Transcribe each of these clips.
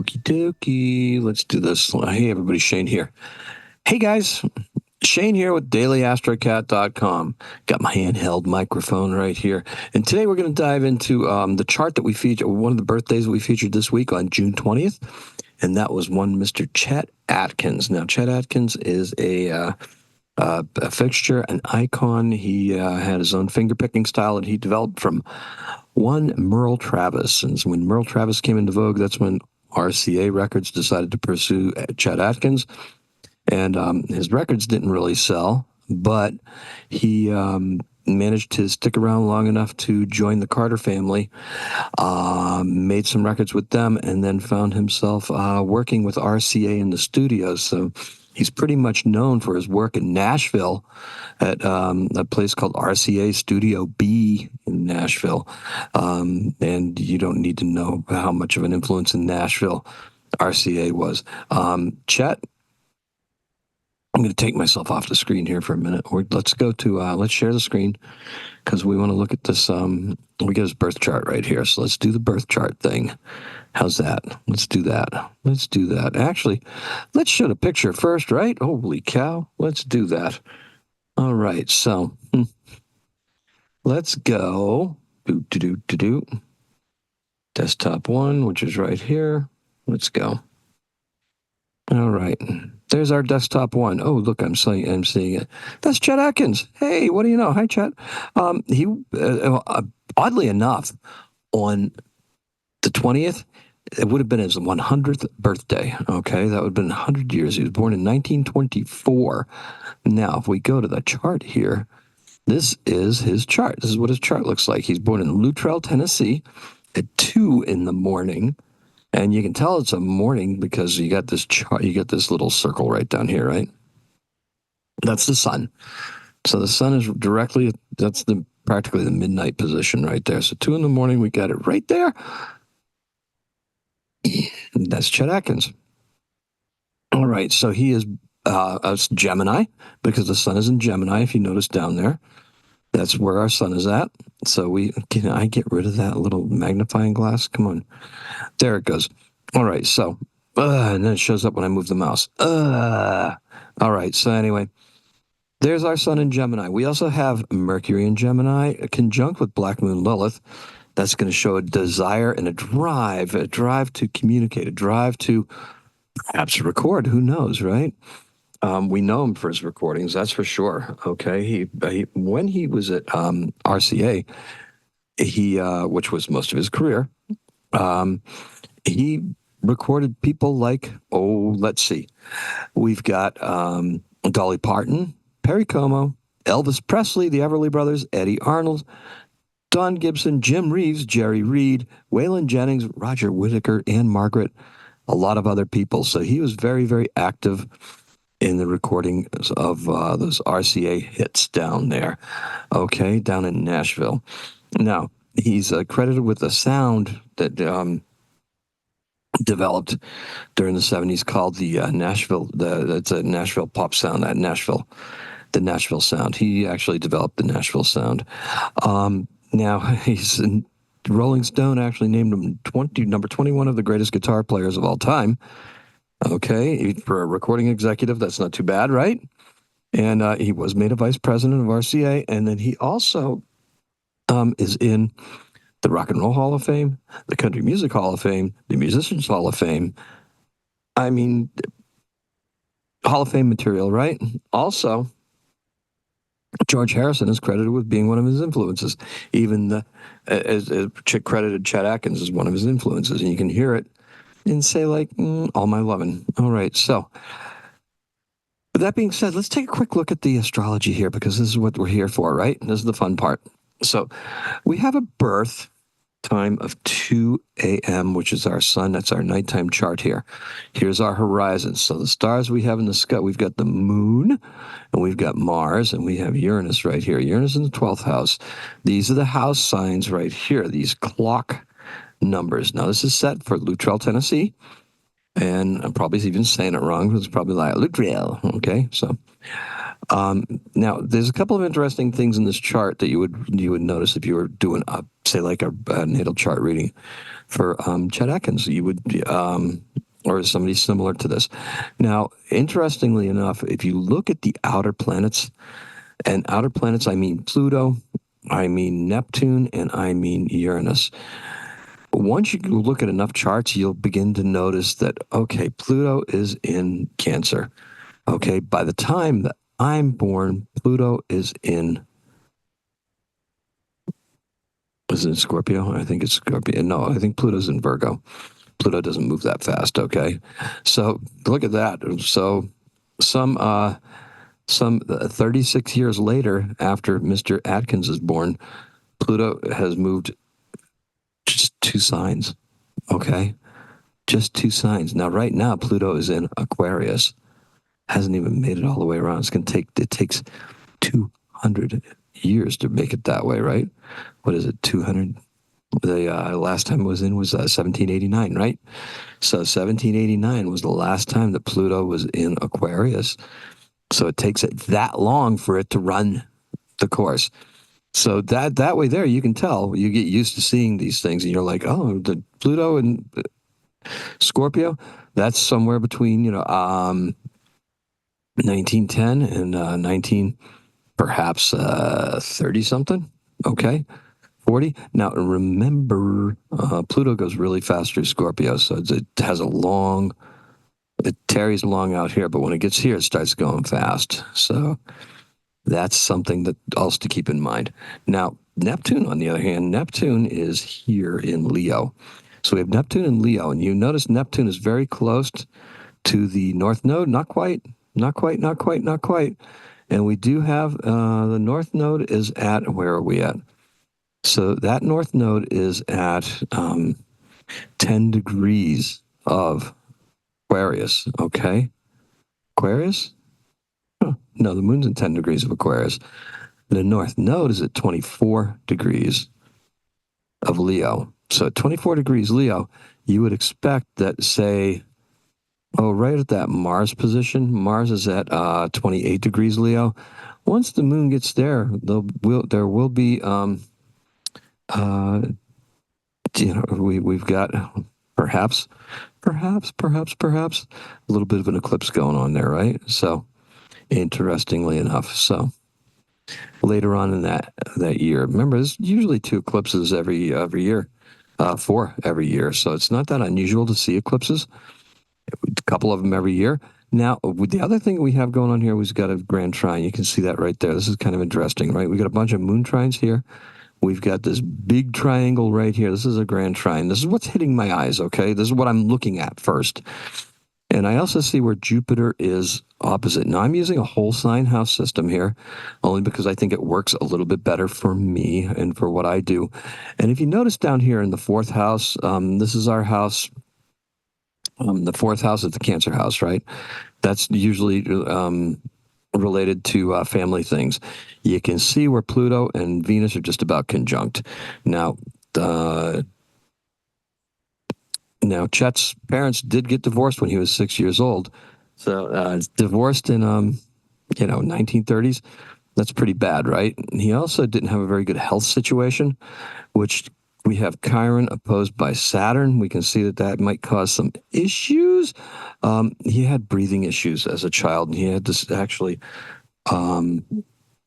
Okie dokie. Let's do this. Hey, everybody. Shane here. Hey, guys. Shane here with daily-astrocat.com. Got my handheld microphone right here. And today we're going to dive into the chart that we featured, one of the birthdays that we featured this week on June 20th. And that was one Mr. Chet Atkins. Now, Chet Atkins is a fixture, an icon. He had his own finger-picking style that he developed from one Merle Travis. And so when Merle Travis came into vogue, that's when RCA Records decided to pursue Chet Atkins. And his records didn't really sell, but he managed to stick around long enough to join the Carter family, made some records with them, and then found himself working with RCA in the studios. So he's pretty much known for his work in Nashville at a place called RCA Studio B in Nashville. And you don't need to know how much of an influence in Nashville RCA was. Chet, I'm going to take myself off the screen here for a minute. Let's go to, let's share the screen because we want to look at this. We get his birth chart right here. So let's do the birth chart thing. How's that? Let's do that. Let's do that. Actually, let's show the picture first, right? Holy cow. Let's do that. All right. So let's go. Desktop one, which is right here. Let's go. All right. There's our desktop one. Oh, look, I'm seeing it. That's Chet Atkins. Hey, what do you know? Hi, Chet. He, oddly enough, on the 20th, it would have been his 100th birthday. Okay, that would have been 100 years. He was born in 1924. Now, if we go to the chart here, this is his chart. This is what his chart looks like. He's born in Luttrell, Tennessee, at 2 in the morning. And you can tell it's a morning because you got this chart, you got this little circle right down here, right? That's the sun. So the sun is directly, that's practically the midnight position right there. So 2 in the morning, we got it right there. That's Chet Atkins. All right, so he is a Gemini because the sun is in Gemini, if you notice down there. That's where our sun is at. So can I get rid of that little magnifying glass? Come on. There it goes. All right, so, and then it shows up when I move the mouse. All right, so anyway, there's our sun in Gemini. We also have Mercury in Gemini, conjunct with Black Moon Lilith. That's going to show a desire and a drive to communicate, a drive to perhaps record. Who knows, right? We know him for his recordings, that's for sure. Okay, he when he was at RCA, which was most of his career, he recorded people like, let's see, we've got Dolly Parton, Perry Como, Elvis Presley, the Everly Brothers, Eddie Arnold, Don Gibson, Jim Reeves, Jerry Reed, Waylon Jennings, Roger Whittaker, Anne Margaret, a lot of other people. So he was very, very active in the recording of those RCA hits down there, okay, down in Nashville. Now, he's credited with a sound that developed during the 70s called the Nashville, it's a Nashville pop sound, the Nashville sound. He actually developed the Nashville sound. Now, Rolling Stone actually named him number 21 of the greatest guitar players of all time. Okay, for a recording executive, that's not too bad, right? And he was made a vice president of RCA, and then he also is in the Rock and Roll Hall of Fame, the Country Music Hall of Fame, the Musicians Hall of Fame. I mean, Hall of Fame material, right? Also, George Harrison is credited with being one of his influences. Even as credited Chet Atkins as one of his influences, and you can hear it and say, like, all my lovin'. All right, so with that being said, let's take a quick look at the astrology here because this is what we're here for, right? This is the fun part. So we have a birth time of 2 a.m., which is our sun. That's our nighttime chart here. Here's our horizon. So the stars we have in the sky, we've got the moon, and we've got Mars, and we have Uranus right here. Uranus in the 12th house. These are the house signs right here, these clock numbers. Now, this is set for Luttrell, Tennessee, and I'm probably even saying it wrong, because it's probably like Luttrell, okay? So Now, there's a couple of interesting things in this chart that you would notice if you were doing, say, like a natal chart reading for Chet Atkins. You would, or somebody similar to this. Now, interestingly enough, if you look at the outer planets, and outer planets, I mean Pluto, I mean Neptune, and I mean Uranus. Once you look at enough charts, you'll begin to notice that, okay, Pluto is in Cancer. Okay, by the time that I'm born, Pluto is in Scorpio? I think it's Scorpio. No, I think Pluto's in Virgo. Pluto doesn't move that fast, okay? So look at that. So some 36 years later, after Mr. Atkins is born, Pluto has moved just 2 signs, okay? Just 2 signs. Now, right now, Pluto is in Aquarius. Hasn't even made it all the way around. It takes 200 years to make it that way, right? What is it, 200? The last time it was in was 1789, right? So 1789 was the last time that Pluto was in Aquarius. So it takes it that long for it to run the course. So that way there, you can tell. You get used to seeing these things, and you're like, oh, the Pluto and Scorpio, that's somewhere between 1910 and 19 perhaps 30 something. Okay. 40. Now, remember, Pluto goes really fast through Scorpio, so it has it tarries long out here, but when it gets here, it starts going fast. So that's something that also to keep in mind. Now, Neptune, on the other hand, Neptune is here in Leo. So we have Neptune in Leo, and you notice Neptune is very close to the North Node. Not quite. And we do have the North Node is at, where are we at? So that North Node is at 10 degrees of Aquarius, okay? Aquarius? Huh. No, the moon's in 10 degrees of Aquarius. The North Node is at 24 degrees of Leo. So at 24 degrees Leo, you would expect that, say, right at that Mars position, Mars is at 28 degrees Leo. Once the moon gets there, there will be we've got perhaps a little bit of an eclipse going on there, right? So, interestingly enough, so later on in that year, remember, there's usually 2 eclipses every year, 4 every year. So it's not that unusual to see eclipses. A couple of them every year. Now, with the other thing we have going on here, we've got a grand trine. You can see that right there. This is kind of interesting, right? We got a bunch of moon trines here. We've got this big triangle right here. This is a grand trine. This is what's hitting my eyes, okay? This is what I'm looking at first. And I also see where Jupiter is opposite. Now, I'm using a whole sign house system here, only because I think it works a little bit better for me and for what I do. And if you notice down here in the 4th house, this is our house. The 4th house is the Cancer house, right? That's usually related to family things. You can see where Pluto and Venus are just about conjunct. Now, Chet's parents did get divorced when he was 6 years old. So divorced in 1930s. That's pretty bad, right? He also didn't have a very good health situation, which we have Chiron opposed by Saturn. We can see that might cause some issues. He had breathing issues as a child, and he had to actually,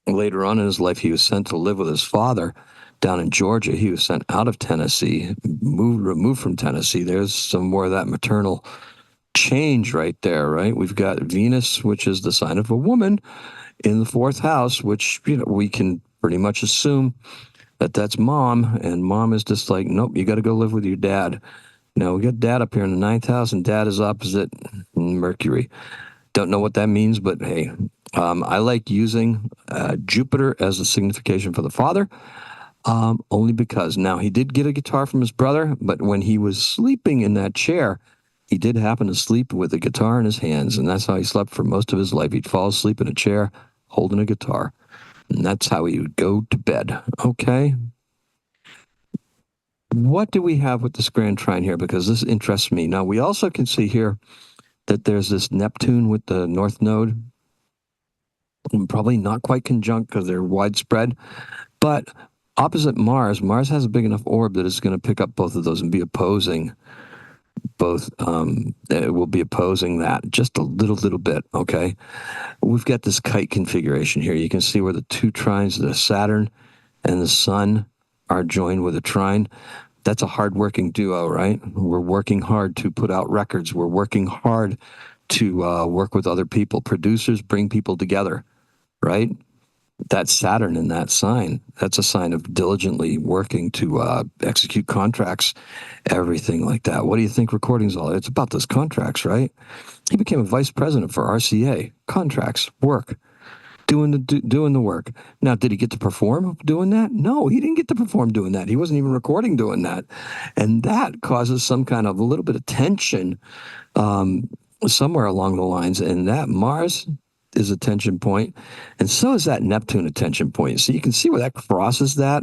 later on in his life, he was sent to live with his father down in Georgia. He was sent out of Tennessee, removed from Tennessee. There's some more of that maternal change right there, right? We've got Venus, which is the sign of a woman, in the 4th house, which we can pretty much assume that's mom, and mom is just like, nope, you got to go live with your dad. Now, we got dad up here in the 9th house, and dad is opposite Mercury. Don't know what that means, but hey, I like using Jupiter as a signification for the father, only because now he did get a guitar from his brother, but when he was sleeping in that chair, he did happen to sleep with a guitar in his hands, and that's how he slept for most of his life. He'd fall asleep in a chair holding a guitar. And that's how he would go to bed. Okay. What do we have with this grand trine here? Because this interests me. Now, we also can see here that there's this Neptune with the North Node. Probably not quite conjunct because they're widespread, but opposite Mars, Mars has a big enough orb that it's going to pick up both of those and be opposing both. It will be opposing that just a little bit. Okay, we've got this kite configuration here. You can see where the two trines, the Saturn and the Sun, are joined with a trine. That's a hard-working duo, right? We're working hard to put out records. We're working hard to work with other people. Producers bring people together, right? That Saturn in that sign, that's a sign of diligently working to execute contracts, everything like that. What do you think recording's all? It's about those contracts, right? He became a vice president for RCA. Contracts, work, doing the work. Now, did he get to perform doing that? No, he didn't get to perform doing that. He wasn't even recording doing that. And that causes some kind of a little bit of tension somewhere along the lines. And that Mars is a tension point, and so is that Neptune a tension point. So you can see where that crosses that,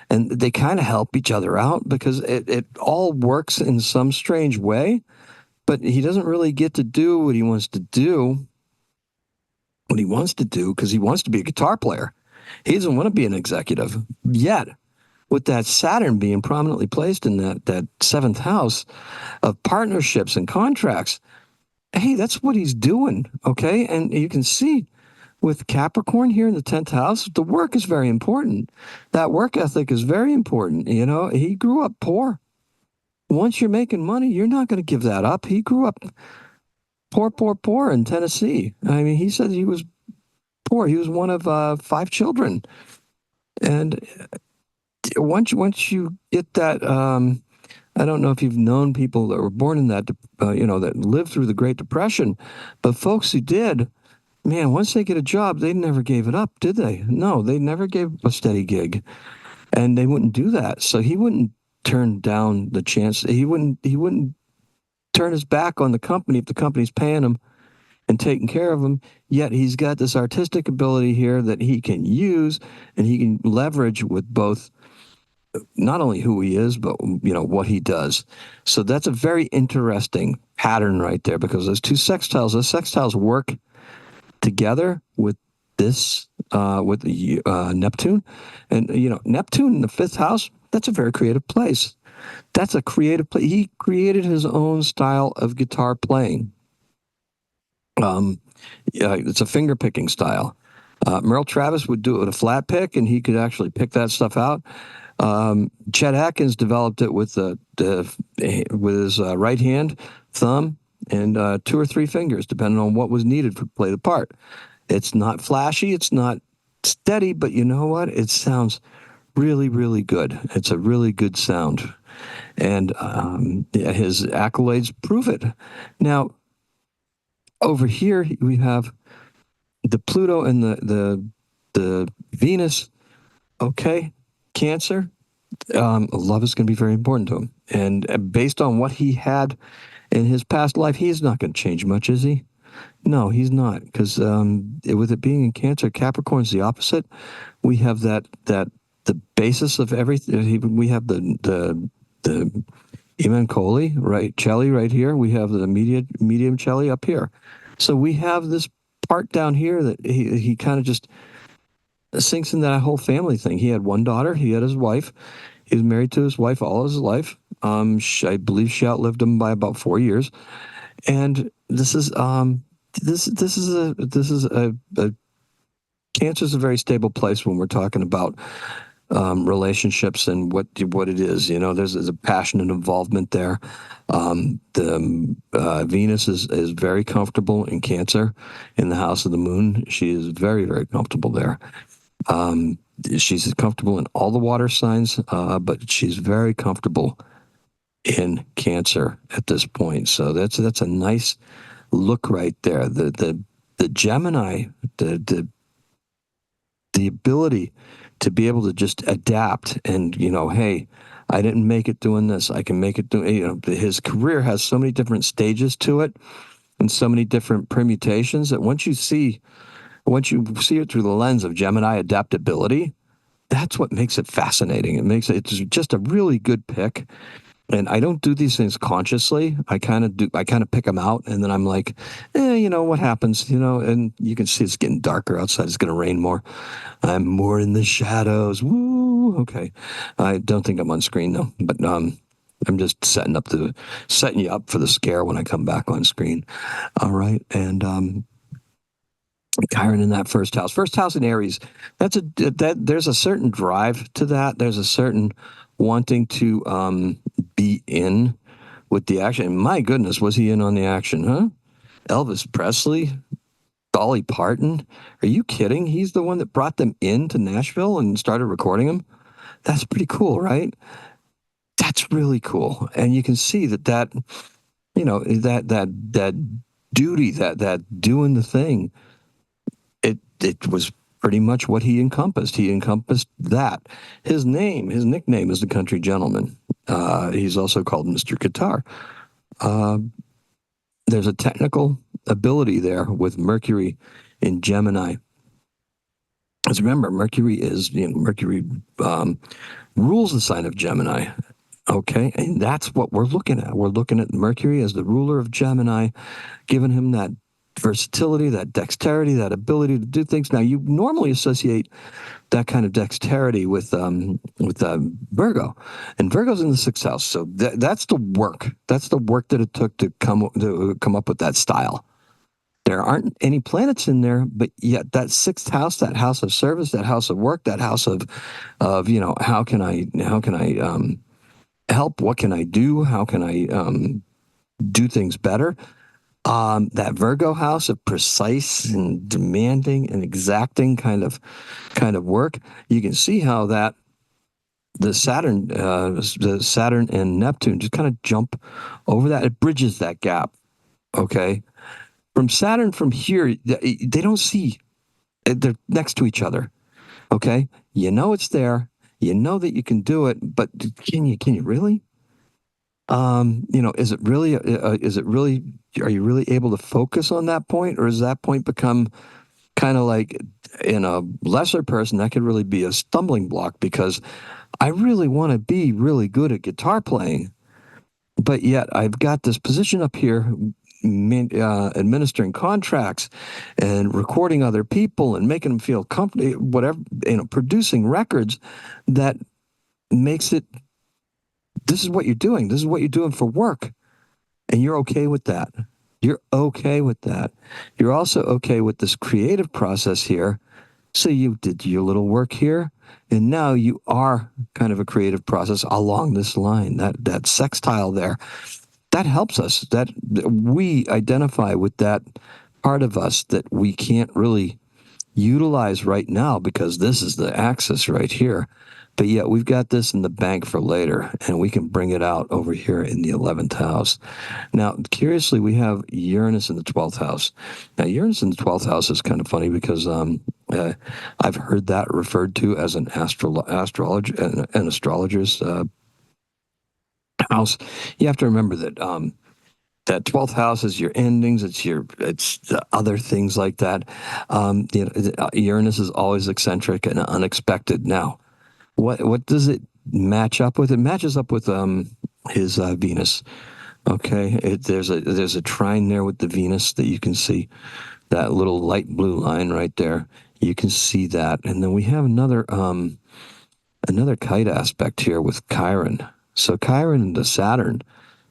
and they kind of help each other out because it all works in some strange way, but he doesn't really get to do what he wants to do because he wants to be a guitar player. He doesn't want to be an executive yet. With that Saturn being prominently placed in that seventh house of partnerships and contracts, hey, that's what he's doing, okay? And you can see with Capricorn here in the 10th house, the work is very important. That work ethic is very important. You know, he grew up poor. Once you're making money, you're not going to give that up. He grew up poor in Tennessee. I mean, he said he was poor. He was one of 5 children. And once you get that, I don't know if you've known people that were born in that, that lived through the Great Depression, but folks who did, man, once they get a job, they never gave it up, did they? No, they never gave a steady gig, and they wouldn't do that. So he wouldn't turn down the chance. He wouldn't turn his back on the company if the company's paying him and taking care of him. Yet he's got this artistic ability here that he can use and he can leverage with both not only who he is, but what he does. So that's a very interesting pattern right there because those sextiles work together with this, with the Neptune. And, Neptune in the 5th house, that's a very creative place. That's a creative place. He created his own style of guitar playing. It's a finger picking style. Merle Travis would do it with a flat pick, and he could actually pick that stuff out. Chet Atkins developed it with his right hand, thumb, and 2 or 3 fingers, depending on what was needed to play the part. It's not flashy, it's not steady, but you know what? It sounds really, really good. It's a really good sound, and his accolades prove it. Now, over here we have the Pluto and the Venus. Okay, Cancer. Love is going to be very important to him. And based on what he had in his past life, he's not going to change much, is he? No, he's not. Because with it being in Cancer, Capricorn's the opposite. We have the basis of everything. We have the Imancoli, right? Celli right here. We have the medium Celli up here. So we have this part down here that he kind of just sinks in that whole family thing. He had 1 daughter. He had his wife. He was married to his wife all his life. I believe she outlived him by about 4 years. And this is Cancer's a very stable place when we're talking about relationships and what it is. There's a passionate involvement there. The Venus is very comfortable in Cancer, in the house of the moon. She is very, very comfortable there. She's comfortable in all the water signs, but she's very comfortable in Cancer at this point. So that's a nice look right there. The Gemini, the ability to be able to just adapt and, hey, I didn't make it doing this. I can make it do. His career has so many different stages to it and so many different permutations that once you see it through the lens of Gemini adaptability, that's what makes it fascinating. It's just a really good pick. And I don't do these things consciously. I kind of pick them out, and then I'm like, what happens? And you can see it's getting darker outside. It's going to rain more. I'm more in the shadows. Woo. Okay. I don't think I'm on screen though, but I'm just setting you up for the scare when I come back on screen. All right. And Chiron in that first house in Aries. There's a certain drive to that. There's a certain wanting to be in with the action. And my goodness, was he in on the action, huh? Elvis Presley, Dolly Parton. Are you kidding? He's the one that brought them into Nashville and started recording them. That's pretty cool, right? That's really cool. And you can see that duty, that doing the thing, it was pretty much what he encompassed. He encompassed that. His nickname is the Country Gentleman. He's also called Mr. Guitar. There's a technical ability there with Mercury in Gemini. Because remember, Mercury rules the sign of Gemini. Okay, and that's what we're looking at. We're looking at Mercury as the ruler of Gemini, giving him that versatility, that dexterity, that ability to do things. Now, you normally associate that kind of dexterity with Virgo, and Virgo's in the sixth house. So that's the work. That's the work that it took to come up with that style. There aren't any planets in there, but yet that sixth house, that house of service, that house of work, that house of how can I help? What can I do? How can I do things better? That Virgo house of precise and demanding and exacting kind of work. You can see how that the Saturn and Neptune just kind of jump over that. It bridges that gap. Okay, from Saturn from here, they don't see. They're next to each other. Okay, it's there. You know that you can do it, but can you really? Is it really? Are you really able to focus on that point, or does that point become kind of like in a lesser person that could really be a stumbling block? Because I really want to be really good at guitar playing, but yet I've got this position up here, administering contracts and recording other people and making them feel comfortable, whatever, producing records that makes it. This is what you're doing. This is what you're doing for work. And you're okay with that. You're okay with that. You're also okay with this creative process here. So you did your little work here, and now you are kind of a creative process along this line. That sextile there, that helps us. That we identify with that part of us that we can't really utilize right now because this is the axis right here. But yet we've got this in the bank for later, and we can bring it out over here in the 11th house. Now, curiously, we have Uranus in the 12th house. Now, Uranus in the 12th house is kind of funny because I've heard that referred to as an astrologer's house. You have to remember that that 12th house is your endings. It's the other things like that. Uranus is always eccentric and unexpected. Now, what does it match up with? It matches up with his Venus. Okay, there's a trine there with the Venus that you can see, that little light blue line right there. You can see that, and then we have another kite aspect here with Chiron. So Chiron to Saturn,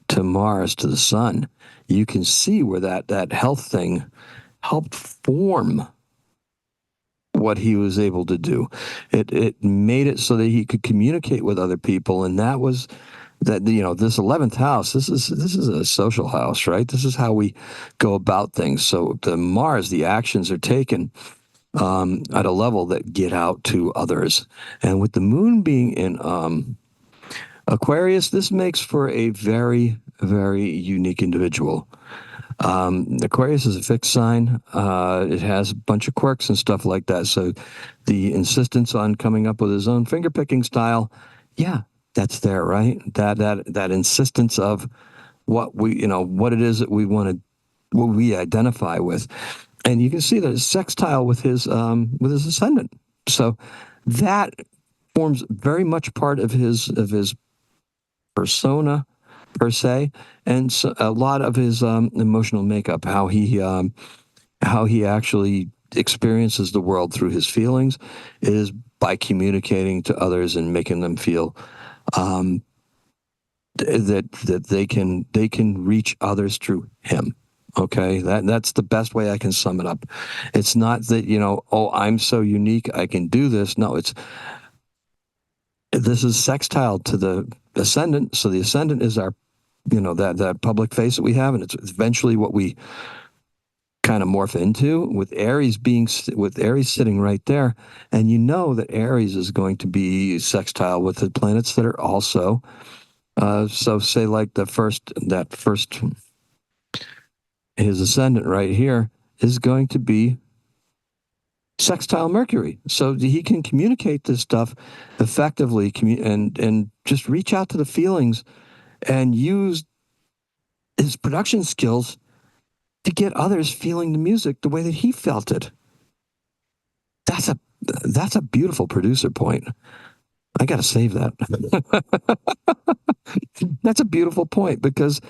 to Mars, to the Sun. You can see where that health thing helped form what he was able to do. It made it so that he could communicate with other people, and that was that. This 11th house. This is a social house, right? This is how we go about things. So the Mars, the actions are taken at a level that get out to others, and with the Moon being in Aquarius, this makes for a very, very unique individual. Aquarius is a fixed sign. It has a bunch of quirks and stuff like that. So the insistence on coming up with his own finger-picking style, yeah, that's there, right? That insistence of what it is that we want to, what we identify with. And you can see that it's sextile with his ascendant. So that forms very much part of his persona, per se, and so a lot of his emotional makeup, how he actually experiences the world through his feelings, is by communicating to others and making them feel that they can reach others through him. Okay, that's the best way I can sum it up. It's not that, oh, I'm so unique, I can do this. No, this is sextile to the ascendant. So the ascendant is our, that public face that we have, and it's eventually what we kind of morph into, with Aries sitting right there. And that Aries is going to be sextile with the planets that are also so say like his ascendant right here is going to be sextile Mercury. So he can communicate this stuff effectively, and just reach out to the feelings and use his production skills to get others feeling the music the way that he felt it. That's a beautiful producer point. I got to save that. That's a beautiful point, because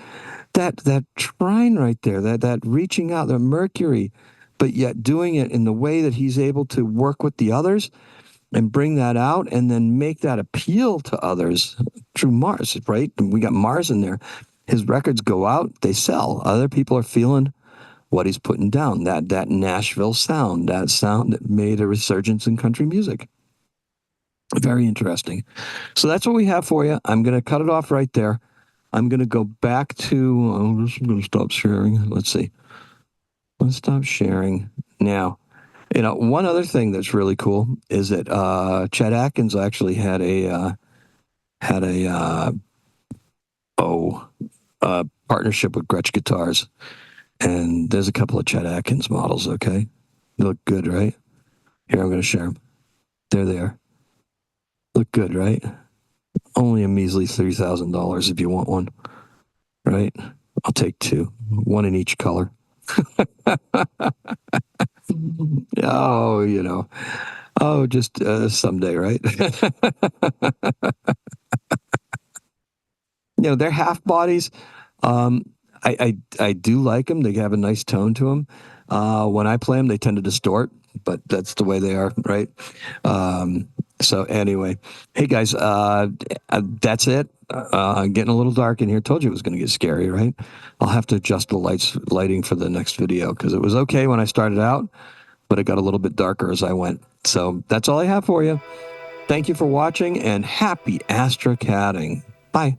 that trine right there, that reaching out, the Mercury, but yet doing it in the way that he's able to work with the others and bring that out and then make that appeal to others through Mars, right? And we got Mars in there. His records go out, they sell. Other people are feeling what he's putting down, that Nashville sound, that sound that made a resurgence in country music. Very interesting. So that's what we have for you. I'm going to cut it off right there. I'm going to go back to, I'm going to stop sharing. Let's see. Let's stop sharing. Now, one other thing that's really cool is that Chet Atkins actually had a partnership with Gretsch guitars. And there's a couple of Chet Atkins models, okay? They look good, right? Here, I'm going to share them. There they are. Look good, right? Only a measly $3,000 if you want one, right? I'll take two, one in each color. Just someday, right? They're half bodies. I do like them. They have a nice tone to them. When I play them, they tend to distort, but that's the way they are, right? So anyway, hey guys, that's it. Getting a little dark in here. Told you it was going to get scary, right? I'll have to adjust the lighting for the next video, because it was okay when I started out, but it got a little bit darker as I went. So that's all I have for you. Thank you for watching, and happy astrocatting. Bye.